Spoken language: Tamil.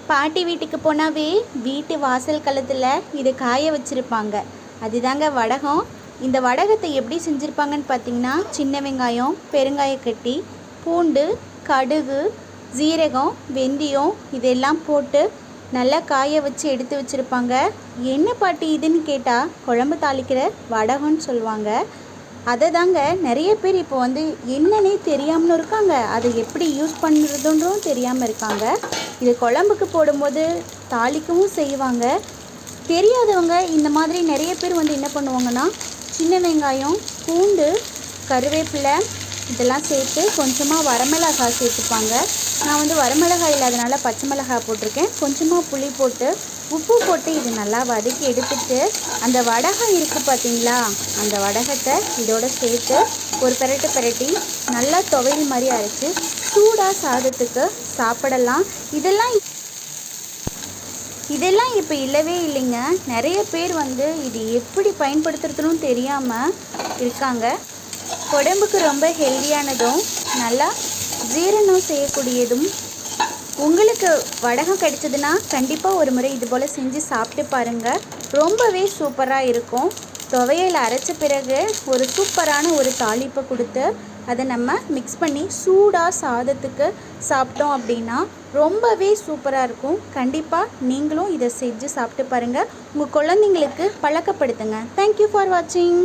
பாட்டி வீட்டுக்கு போனாவே வீட்டு வாசல் களத்தில் இது காய வச்சுருப்பாங்க. அதுதாங்க வடகம். இந்த வடகத்தை எப்படி செஞ்சுருப்பாங்கன்னு பார்த்தீங்கன்னா, சின்ன வெங்காயம், பெருங்காயக்கட்டி, பூண்டு, கடுகு, ஜீரகம், வெந்தயம் இதெல்லாம் போட்டு நல்லா காய வச்சு எடுத்து வச்சுருப்பாங்க. என்ன பாட்டி இதுன்னு கேட்டால் குழம்பு தாளிக்கிற வடகம்னு சொல்லுவாங்க. அதை தாங்க நிறைய பேர் இப்போ என்னன்னே தெரியாமலும் இருக்காங்க, அதை எப்படி யூஸ் பண்ணுறதுன்றும் தெரியாமல் இருக்காங்க. இது குழம்புக்கு போடும்போது தாளிக்கவும் செய்வாங்க. தெரியாதவங்க இந்த மாதிரி நிறைய பேர் என்ன பண்ணுவாங்கன்னா, சின்ன வெங்காயம், பூண்டு, கருவேப்பிலை இதெல்லாம் சேர்த்து கொஞ்சமாக வரமிளகாய் சேர்த்துப்பாங்க. நான் வரமிளகாய் இல்லாதனால பச்சை மிளகாய் போட்டிருக்கேன். கொஞ்சமாக புளி போட்டு உப்பு போட்டு இது நல்லா வதக்கி எடுத்துட்டு, அந்த வடகம் இருக்குது பார்த்தீங்களா, அந்த வடகத்தை இதோட சேர்த்து ஒரு பிரட்டி நல்லா துவையல் மாதிரி அரைச்சி சூடாக சாதத்துக்கு சாப்பிடலாம். இதெல்லாம் இப்போ இல்லவே இல்லைங்க. நிறைய பேர் இது எப்படி பயன்படுத்துறதுன்னு தெரியாமல் இருக்காங்க. உடம்புக்கு ரொம்ப ஹெல்தியானதும் நல்லா ஜீரணம் செய்யக்கூடியதும். உங்களுக்கு வடகம் கிடைச்சதுன்னா கண்டிப்பாக ஒரு முறை இது போல் செஞ்சு சாப்பிட்டு பாருங்கள். ரொம்பவே சூப்பராக இருக்கும். துவையல் அரைச்ச பிறகு ஒரு சூப்பரான ஒரு தாளிப்பை கொடுத்து அதை நம்ம மிக்ஸ் பண்ணி சூடாக சாதத்துக்கு சாப்பிட்டோம் அப்படின்னா ரொம்பவே சூப்பராக இருக்கும். கண்டிப்பாக நீங்களும் இதை செஞ்சு சாப்பிட்டு பாருங்கள். உங்கள் குழந்தைங்களுக்கு பழக்கப்படுத்துங்க. தேங்க்யூ ஃபார் வாட்சிங்.